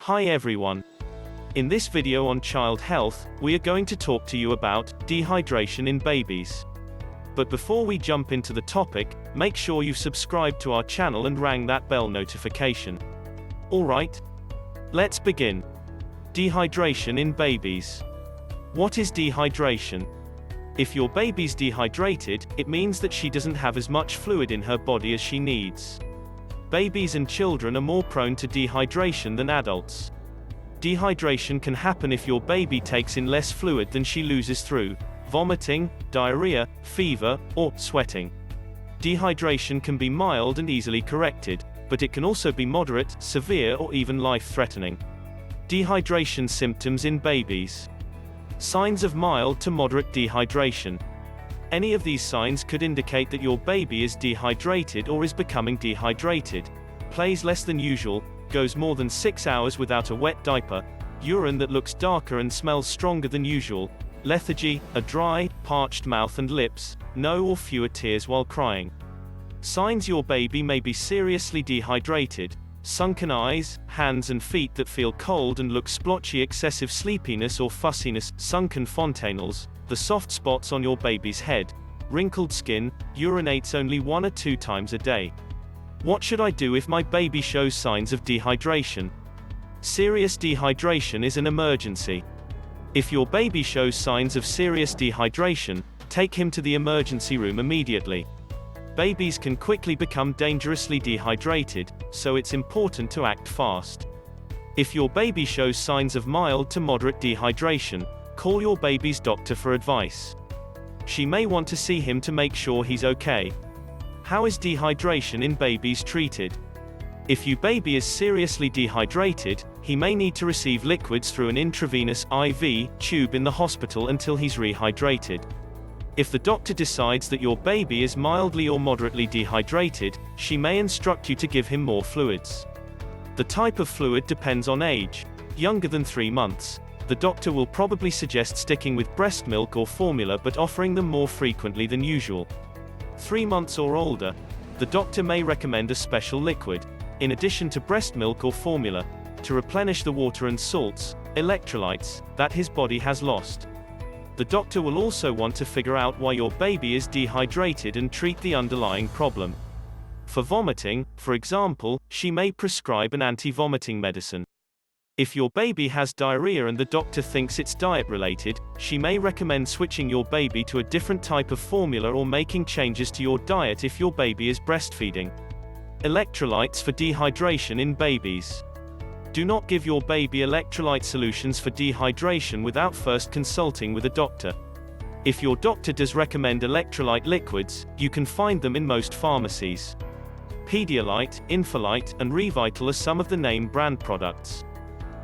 Hi everyone. In this video on child health, we are going to talk to you about dehydration in babies. But before we jump into the topic, make sure you subscribe to our channel and rang that bell notification. Alright, let's begin. Dehydration in babies. What is dehydration? If your baby's dehydrated, it means that she doesn't have as much fluid in her body as she needs. Babies and children are more prone to dehydration than adults. Dehydration can happen if your baby takes in less fluid than she loses through vomiting, diarrhea, fever, or sweating. Dehydration can be mild and easily corrected, but it can also be moderate, severe, or even life-threatening. Dehydration symptoms in babies. Signs of mild to moderate dehydration. Any of these signs could indicate that your baby is dehydrated or is becoming dehydrated. Plays less than usual, goes more than 6 hours without a wet diaper, urine that looks darker and smells stronger than usual, lethargy, a dry, parched mouth and lips, no or fewer tears while crying. Signs your baby may be seriously dehydrated: sunken eyes, hands and feet that feel cold and look splotchy, excessive sleepiness or fussiness, sunken fontanelles, the soft spots on your baby's head, wrinkled skin, urinates only 1 or 2 times a day. What should I do if my baby shows signs of dehydration? Serious dehydration is an emergency. If your baby shows signs of serious dehydration, take him to the emergency room immediately. Babies can quickly become dangerously dehydrated, so it's important to act fast. If your baby shows signs of mild to moderate dehydration, call your baby's doctor for advice. She may want to see him to make sure he's okay. How is dehydration in babies treated? If your baby is seriously dehydrated, he may need to receive liquids through an intravenous IV tube in the hospital until he's rehydrated. If the doctor decides that your baby is mildly or moderately dehydrated, she may instruct you to give him more fluids. The type of fluid depends on age. Younger than 3 months, the doctor will probably suggest sticking with breast milk or formula but offering them more frequently than usual. 3 months or older, the doctor may recommend a special liquid, in addition to breast milk or formula, to replenish the water and salts, electrolytes, that his body has lost. The doctor will also want to figure out why your baby is dehydrated and treat the underlying problem. For vomiting, for example, she may prescribe an anti-vomiting medicine. If your baby has diarrhea and the doctor thinks it's diet-related, she may recommend switching your baby to a different type of formula or making changes to your diet if your baby is breastfeeding. Electrolytes for dehydration in babies. Do not give your baby electrolyte solutions for dehydration without first consulting with a doctor. If your doctor does recommend electrolyte liquids, you can find them in most pharmacies. Pedialyte, Infolite, and Revital are some of the name brand products.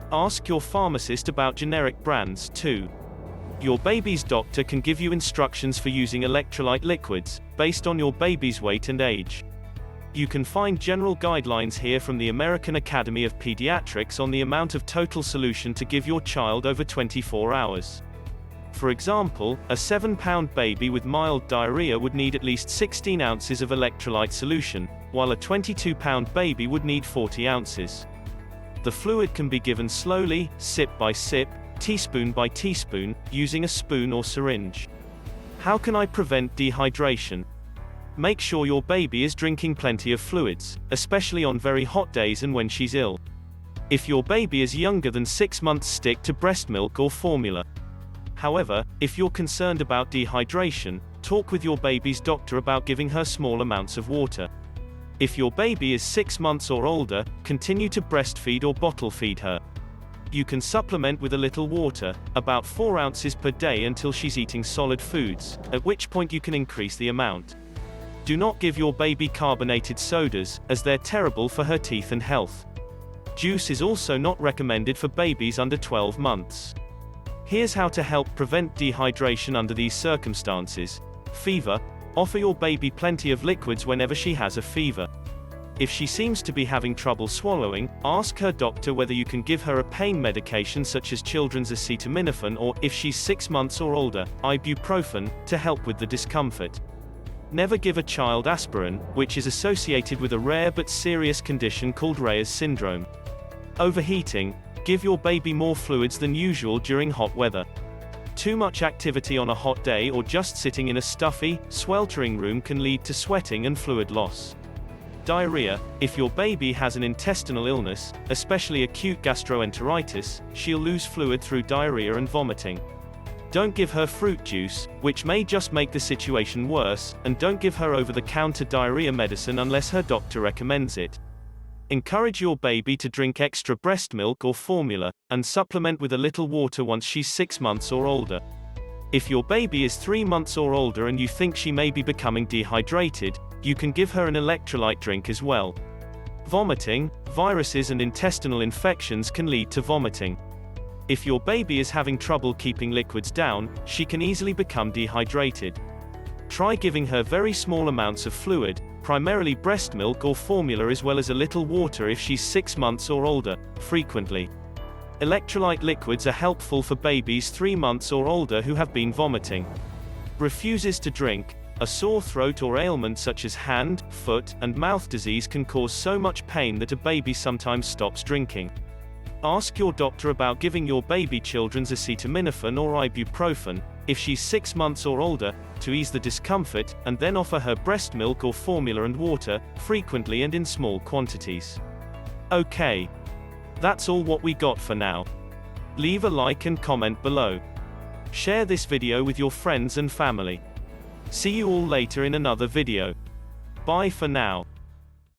Ask your pharmacist about generic brands too. Your baby's doctor can give you instructions for using electrolyte liquids, based on your baby's weight and age. You can find general guidelines here from the American Academy of Pediatrics on the amount of total solution to give your child over 24 hours. For example, a 7-pound baby with mild diarrhea would need at least 16 ounces of electrolyte solution, while a 22-pound baby would need 40 ounces. The fluid can be given slowly, sip by sip, teaspoon by teaspoon, using a spoon or syringe. How can I prevent dehydration? Make sure your baby is drinking plenty of fluids, especially on very hot days and when she's ill. If your baby is younger than 6 months, stick to breast milk or formula. However, if you're concerned about dehydration, talk with your baby's doctor about giving her small amounts of water. If your baby is 6 months or older, continue to breastfeed or bottle feed her. You can supplement with a little water, about 4 ounces per day until she's eating solid foods, at which point you can increase the amount. Do not give your baby carbonated sodas, as they're terrible for her teeth and health. Juice is also not recommended for babies under 12 months. Here's how to help prevent dehydration under these circumstances. Fever. Offer your baby plenty of liquids whenever she has a fever. If she seems to be having trouble swallowing, ask her doctor whether you can give her a pain medication such as children's acetaminophen or, if she's 6 months or older, ibuprofen, to help with the discomfort. Never give a child aspirin, which is associated with a rare but serious condition called Reyes syndrome. Overheating. Give your baby more fluids than usual during hot weather. Too much activity on a hot day or just sitting in a stuffy, sweltering room can lead to sweating and fluid loss. Diarrhea. If your baby has an intestinal illness, especially acute gastroenteritis, she'll lose fluid through diarrhea and vomiting. Don't give her fruit juice, which may just make the situation worse, and don't give her over-the-counter diarrhea medicine unless her doctor recommends it. Encourage your baby to drink extra breast milk or formula, and supplement with a little water once she's 6 months or older. If your baby is 3 months or older and you think she may be becoming dehydrated, you can give her an electrolyte drink as well. Vomiting. Viruses and intestinal infections can lead to vomiting. If your baby is having trouble keeping liquids down, she can easily become dehydrated. Try giving her very small amounts of fluid, primarily breast milk or formula, as well as a little water if she's 6 months or older, frequently. Electrolyte liquids are helpful for babies 3 months or older who have been vomiting. Refuses to drink. A sore throat or ailment such as hand, foot, and mouth disease can cause so much pain that a baby sometimes stops drinking. Ask your doctor about giving your baby children's acetaminophen or ibuprofen, if she's 6 months or older, to ease the discomfort, and then offer her breast milk or formula and water, frequently and in small quantities. Okay. That's all what we got for now. Leave a like and comment below. Share this video with your friends and family. See you all later in another video. Bye for now.